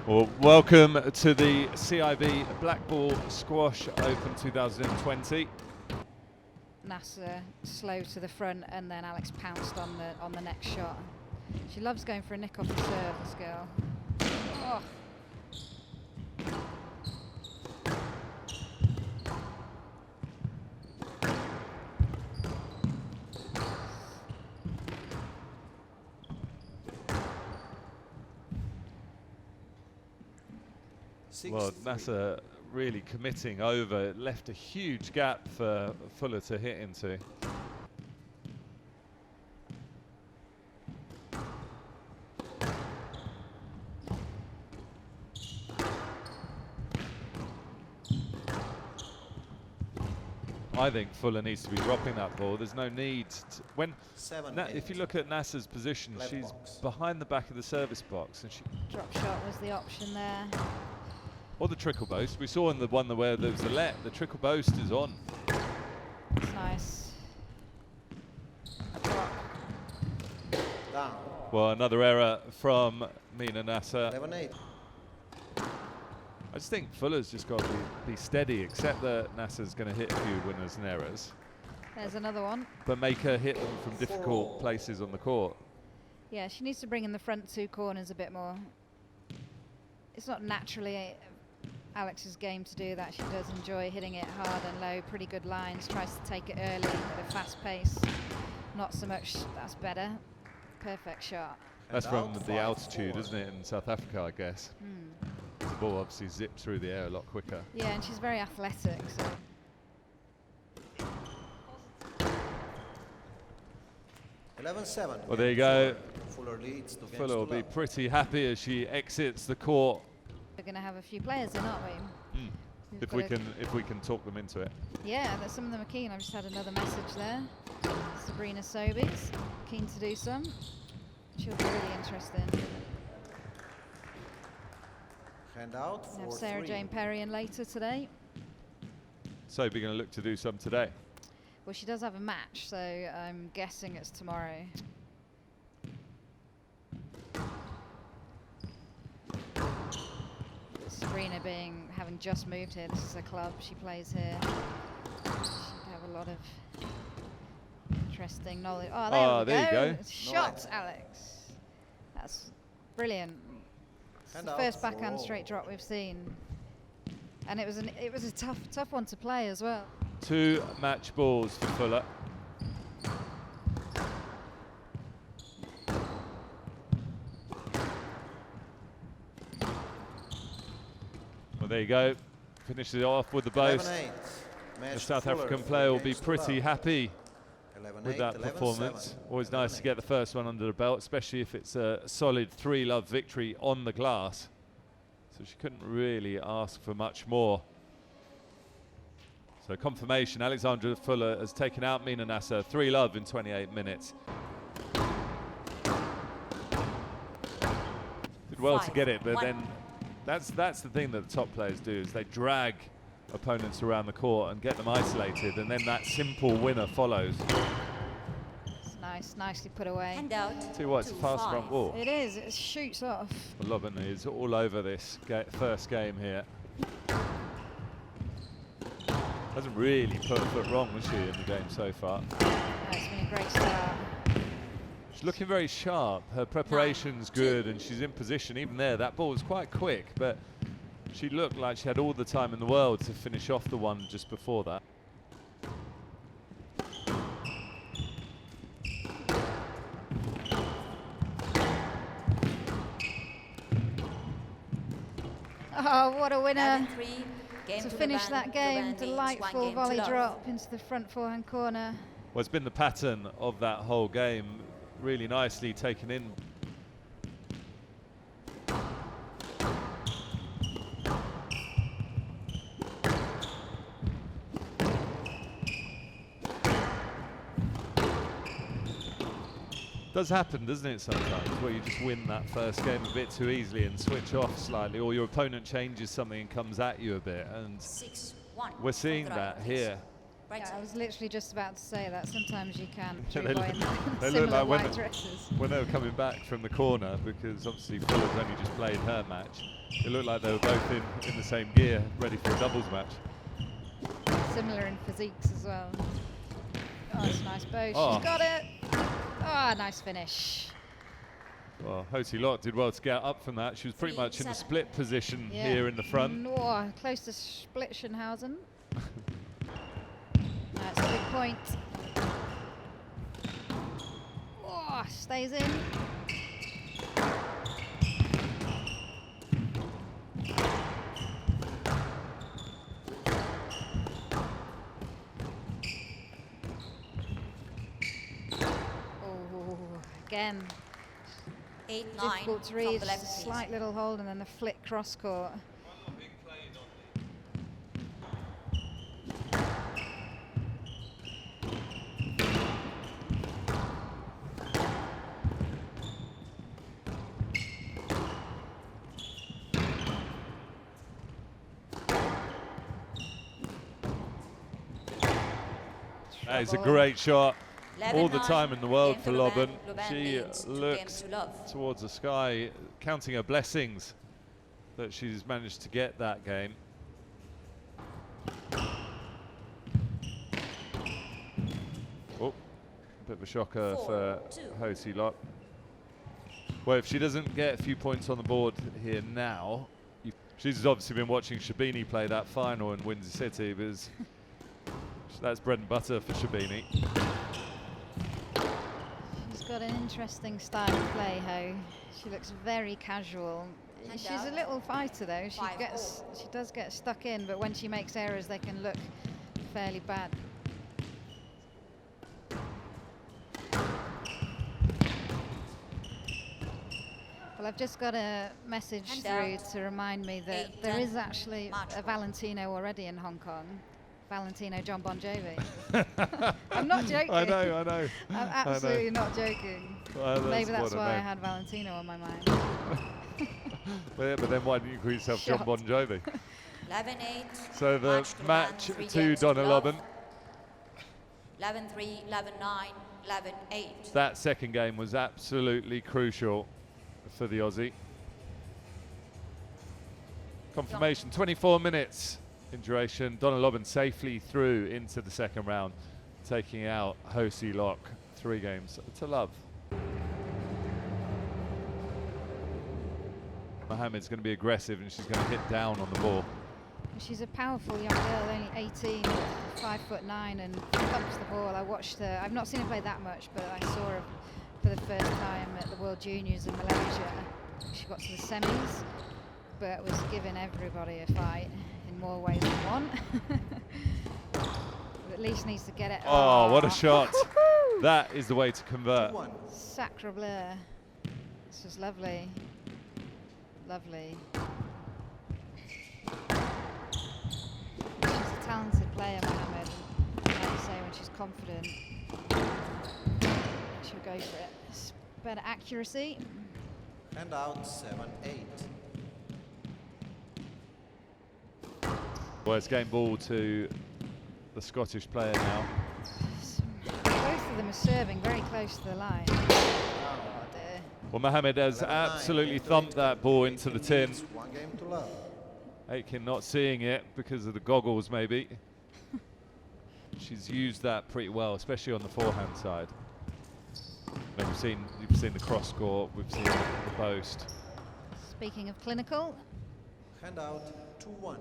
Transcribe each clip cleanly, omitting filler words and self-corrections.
Well, welcome to the CIB Black Ball Squash Open 2020. Nasser slow to the front, and then Alex pounced on the next shot. She loves going for a nick off the serve, this girl. Oh. Well, Nasser really committing over. It left a huge gap for Fuller to hit into. I think Fuller needs to be dropping that ball. There's no need to, if you look at Nasser's position, she's behind the back of the service box, and she Drop shot was the option there. Or the trickle boast. We saw in the one where there was a let, the trickle boast is on. It's nice. Down. Well, another error from Menna Nasser. 11-8. I just think Fuller's just got to be steady, except that Nasser's going to hit a few winners and errors. There's another one. But make her hit them from difficult places on the court. Yeah, she needs to bring in the front two corners a bit more. It's not naturally Alex's game to do that. She does enjoy hitting it hard and low, pretty good lines, tries to take it early at a fast pace. Not so much, that's better. Perfect shot. That's from the altitude, isn't it, in South Africa, I guess. The ball obviously zipped through the air a lot quicker. Yeah, and she's very athletic, so. 11-7. Well, there you go. Fuller leads to Fuller will be pretty happy as she exits the court. We're going to have a few players in, aren't we? If we can talk them into it. Yeah, some of them are keen. I've just had another message there. Sabrina Sobies, keen to do some. She'll be really interesting. Hand out We have for Sarah 3. Jane Perry in later today. So we're going to look to do some today. Well, she does have a match, so I'm guessing it's tomorrow. Sabrina having just moved here, this is a club, she plays here. She'd have a lot of interesting knowledge. Oh, there we go. Shot, Alex. That's brilliant. It's the first backhand straight drop we've seen. And it was a tough one to play as well. 2 match balls for Fuller. Well, there you go. Finishes it off with the boast. The South African player will be pretty happy with that performance. Always nice to get the first one under the belt, especially if it's a solid 3-love victory on the glass. So she couldn't really ask for much more. So confirmation, Alexandra Fuller has taken out Menna Nasser, 3-love in 28 minutes. Did well to get it, but then that's the thing that the top players do, is they drag opponents around the court and get them isolated, and then that simple winner follows. It's nice, nicely put away. Tell you what, it's a fast front ball. It is, it shoots off. Well, Loven is all over this first game here. Hasn't really put a foot wrong, was she, in the game so far? No, it's been a great start. She's looking very sharp. Her preparation's good, and she's in position. Even there, that ball was quite quick, but she looked like she had all the time in the world to finish off the one just before that. Oh, what a winner to finish that game. Delightful volley drop into the front forehand corner. Well, it's been the pattern of that whole game. Really nicely taken in. Does happen, doesn't it, sometimes, where you just win that first game a bit too easily and switch off slightly, or your opponent changes something and comes at you a bit, and we're seeing that here. Yeah, I was literally just about to say that. Sometimes you can. They through look- buying they similar look like white dresses. when they were coming back from the corner, because obviously Fuller's only just played her match, it looked like they were both in the same gear, ready for a doubles match. Similar in physiques as well. Oh, it's a nice bow. Oh. She's got it. Oh, nice finish. Well, Tze Lok did well to get up from that. She was pretty much in a split position Yeah. here in the front. Oh, close to Splitschenhausen. That's a big point. Oh, stays in. Oh, again. 8-9 Difficult to from read. the Just left, a please. slight little hold and then the flick cross court. That is a great shot. All the 11-9, time in the world game for to Lobban. Loven She leads 2 games looks to love. towards the sky, counting her blessings that she's managed to get that game. Oh, a bit of a shocker for 4-2. Tze Lok. Well, if she doesn't get a few points on the board here now, she's obviously been watching Shabini play that final in Windsor City, because that's bread and butter for Shabini. She's got an interesting style of play, Ho. She looks very casual. And She's a up. little fighter though. She 5-4. does get stuck in, but when she makes errors, they can look fairly bad. Well, I've just got a message And through out. to remind me that 8-10. there is actually Match a ball. Valentino already in Hong Kong. Valentino John Bon Jovi. I'm not joking. I know. I'm absolutely not joking. Well, Maybe that's what I why I know. had Valentino on my mind. But then why didn't you call yourself John Shot. Bon Jovi? 11-8. So the match Loven, 3 to games Donna love. Lobban. 11-3, 11-9, 11-8. That second game was absolutely crucial for the Aussie. Confirmation, 24 minutes in duration. Donna Lobban safely through into the second round, taking out Tze Lok 3 games to love. Mohamed's going to be aggressive and she's going to hit down on the ball. She's a powerful young girl, only 18, 5'9", and thumps the ball. I watched her. I've not seen her play that much, but I saw her for the first time at the World Juniors in Malaysia. She got to the semis, but was giving everybody a fight in more ways than one. But at least needs to get it. Oh, what a shot. That is the way to convert. 2-1. Sacre bleu. This was lovely. Lovely. She's a talented player, Mohamed. Like you say, when she's confident, she'll go for it. It's better accuracy. And out 7-8. Well, it's game ball to the Scottish player now. Both of them are serving very close to the line. Oh dear. Well, Mohamed has 11-9, absolutely game to thumped Aitken. that ball into the tin. Leads 1 game to love. Aitken not seeing it because of the goggles, maybe. She's used that pretty well, especially on the forehand side. And you've seen the cross court, we've seen the post. Speaking of clinical, Hand out 2-1.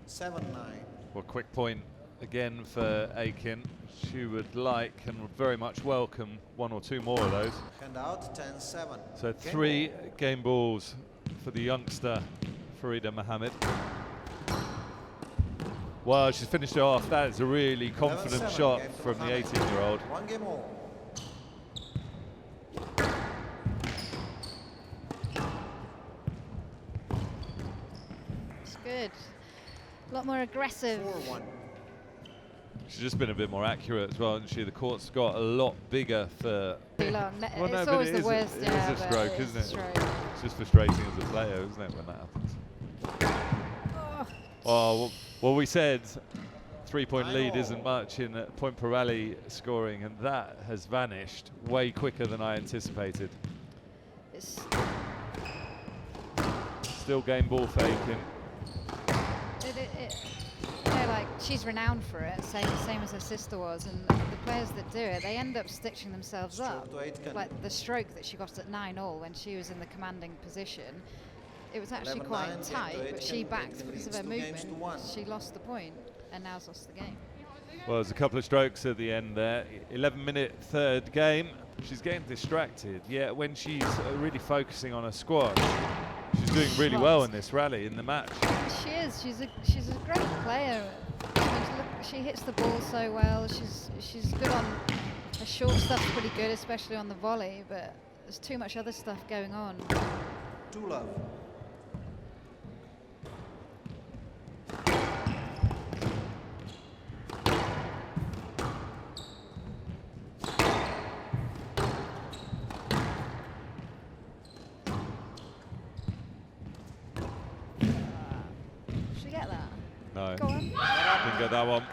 Seven, 9. Well, quick point again for Akin. She would like and would very much welcome 1 or 2 more of those. Hand out 10-7. So Game 3 ball. game balls for the youngster, Farida Mohamed. Well, she's finished it off. That is a really confident 11-7, shot game to from the Mohamed. 18-year-old. 1 game all. it's good. A lot more aggressive. 4-1. She's just been a bit more accurate as well, and the court's got a lot bigger for. Too long. Well, It's no, always but the worst. It Yeah, is a stroke, isn't it? Stroke. It's just frustrating as a player, isn't it, when that happens? Oh, well, we said 3-point lead isn't much in point per rally scoring, and that has vanished way quicker than I anticipated. It's Still game ball for Akin. like she's renowned for it, same as her sister was, and the players that do it, they end up stitching themselves up. Like the stroke that she got at 9-all when she was in the commanding position, it was actually quite tight, but she backed because of her movement. She lost the point and now's lost the game. Well, there's a couple of strokes at the end there. 11-minute third game. She's getting distracted. Yeah, when she's really focusing on her squash, she's doing really well in this rally, in the match. She is. She's a great player. I mean, look, she hits the ball so well. She's good on her short stuff's pretty good, especially on the volley. But there's too much other stuff going on. 2 love. No, Go on. didn't get that one.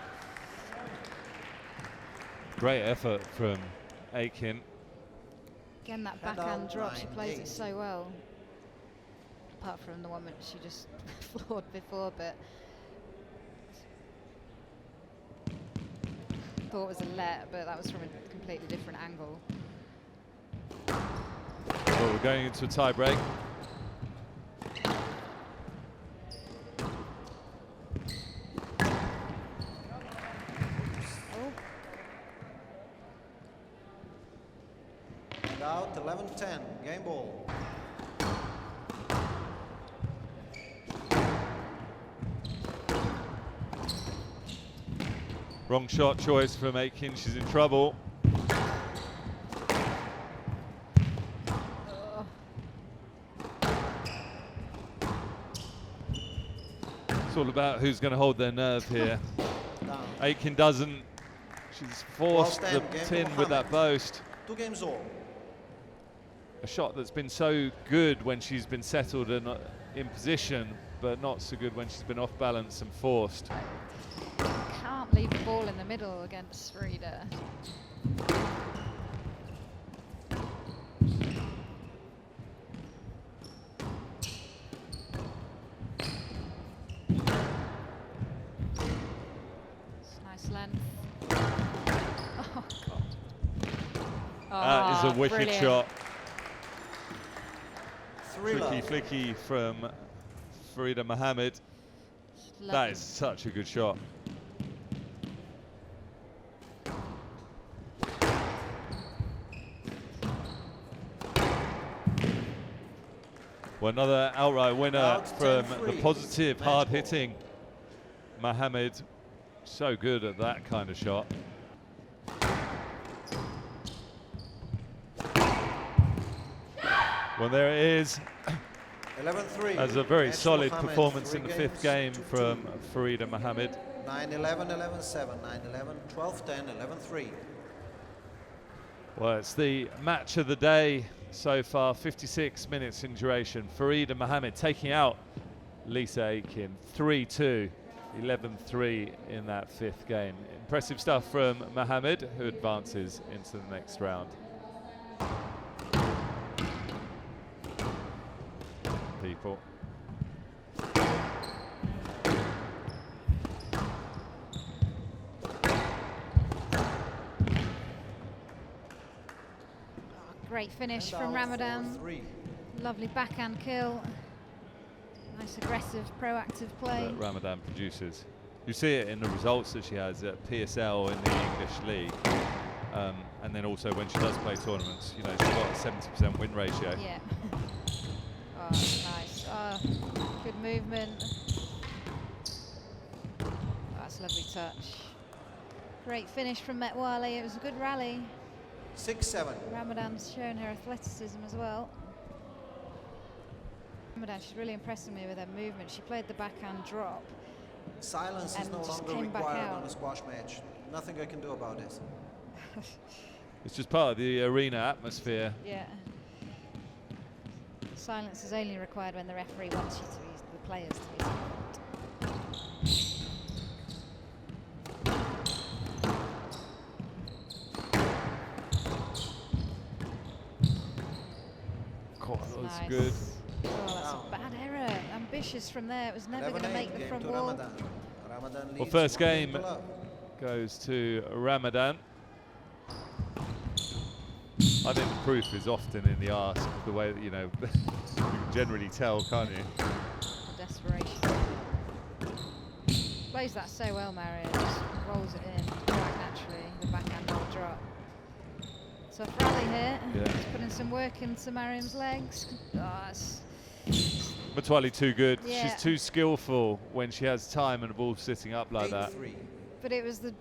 Great effort from Akin. Again, that backhand drop, she plays it so well. Apart from the one that she just floored before, but thought it was a let, but that was from a completely different angle. Well, we're going into a tie break. Out 11-10, game ball. Wrong shot choice from Aitken, she's in trouble. It's all about who's going to hold their nerve here. Aitken doesn't. She's forced the tin with that boast. 2 games all. A shot that's been so good when she's been settled and in position, but not so good when she's been off balance and forced. Can't leave the ball in the middle against Farida. Nice length. Oh God. That is a wicked brilliant shot. Flicky flicky from Farida Mohamed. That is such a good shot. Well, another outright winner from the positive, hard-hitting Mohamed. So good at that kind of shot. Well, there it is. 11-3. As a very solid Mohamed, performance in the 5th games, game 2-2. from Farida Mohamed. 9-11, 11-7, 9-11, 12-10, 11-3. Well, it's the match of the day so far, 56 minutes in duration. Farida Mohamed taking out Lisa Aitken, 3-2, 11-3 in that 5th game. Impressive stuff from Mohamed, who advances into the next round. People. Great finish from Ramadan. Lovely backhand kill. Nice aggressive, proactive play. That Ramadan produces. You see it in the results that she has at PSL in the English League. And then also when she does play tournaments, you know, she's got a 70% win ratio. Yeah. Oh, nice. Oh, good movement. Oh, that's a lovely touch. Great finish from Metwally. It was a good rally. 6-7. Ramadan's shown her athleticism as well. Ramadan, she's really impressing me with her movement. She played the backhand drop. Silence is and no just longer came back required out on a a squash match. Nothing I can do about this. It's just part of the arena atmosphere. Yeah. Silence is only required when the referee wants you to use the players to use That was nice. good. Oh, that's a bad error. Ambitious from there. It was never going to make the front wall. Ramadan Well, leads first 1 game to love. goes to Ramadan. I think the proof is often in the ask, the way that, you know, you can generally tell, can't you? The desperation. Plays that so well, Mariam. Just rolls it in quite naturally. The backhand roll drop. Tough rally here. Yeah. He's putting some work into Mariam's legs. Oh, it's Metwally too good. Yeah. She's too skillful when she has time and the ball sitting up like that. 8-3. But it was the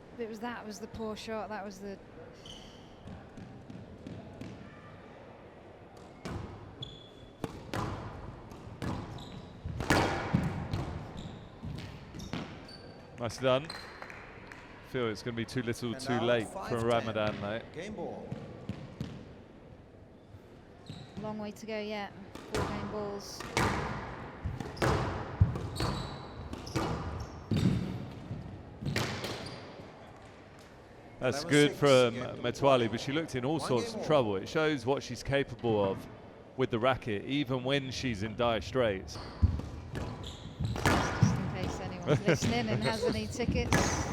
poor shot. That was the. Nicely done. Feel it's going to be too little, And too now late 5-10. for Ramadan, mate. Game ball. Long way to go yet. 4 game balls. That's 11-6, good from yeah. Metwally, but she looked in all 1 sorts game of all. trouble. It shows what she's capable of with the racket, even when she's in dire straits. Just in case anyone's listening and has any tickets,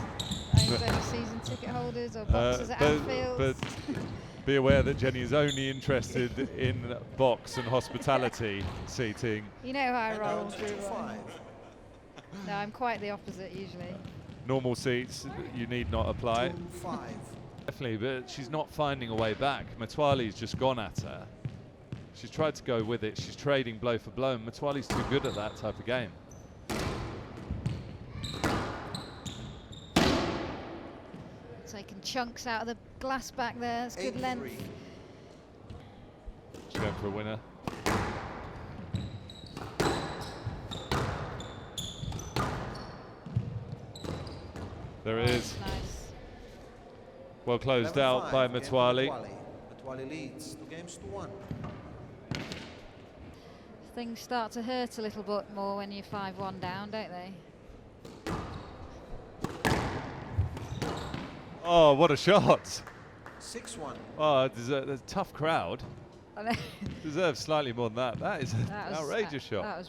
owns any season ticket holders or boxes at Anfield. But be aware that Jenny is only interested in box and hospitality seating. You know how I And roll, now Drew. 2-5. No, I'm quite the opposite usually. Normal seats, you need not apply. 2-5. Definitely, but she's not finding a way back. Metwally's just gone at her. She's tried to go with it. She's trading blow for blow, and Metwally's too good at that type of game. Taking chunks out of the glass back there. That's good 8-3. length. She's going for a winner. There it is. Nice. Well closed out by 11-5, game to Metwally. Metwally leads 2 games to 1. Things start to hurt a little bit more when you're 5-1 down, don't they? Oh, what a shot! 6-1. Oh, there's a tough crowd. I know. Deserves slightly more than that. That is an That was- outrageous shot. That was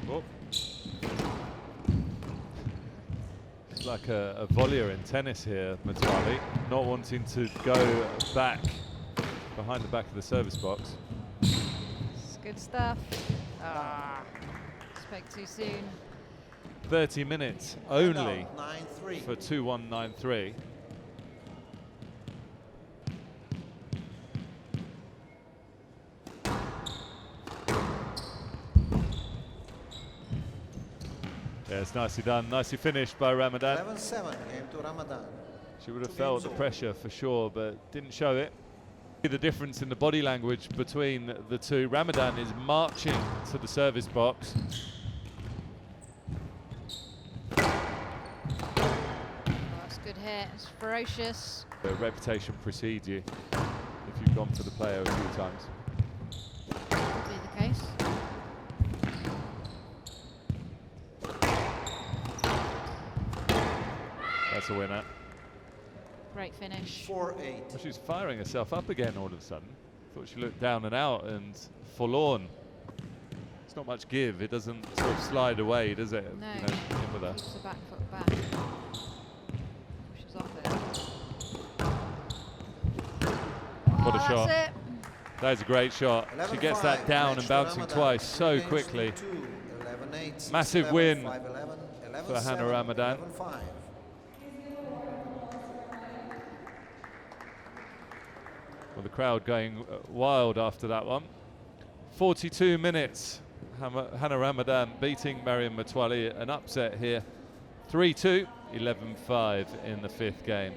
Oh. It's like a volleyer in tennis here, Metwally, not wanting to go back behind the back of the service box. it's good stuff. Ah, spoke too soon. 30 minutes only And out 9-3. for 2-1-9-3. Yeah, it's nicely done, nicely finished by Ramadan. 11-7. Game to Ramadan. She would have 2 felt games the all. pressure for sure, but didn't show it. The difference in the body language between the two. Ramadan is marching to the service box. Oh, it's good hit. It's ferocious. The reputation precedes you if you've gone for the player a few times. Could be the case. That's a winner. Great finish. 4-8. Well, she's firing herself up again all of a sudden. Thought she looked down and out and forlorn. It's not much give. It doesn't sort of slide away, does it? No. You know, in with her. Keeps the back foot back. Pushes off it. What a Oh, shot. that's it. That is a great shot. She gets that 11-5, down match and to bouncing Ramadan. twice 2 so games to quickly. 2. 11-8. Massive 6-11, win 5-11, for Hana 11-7, Ramadan. 11-5. Well, the crowd going wild after that one. 42 minutes. Hana Ramadan beating Mariam Metwally. An upset here. 3-2 11-5 in the 5th game.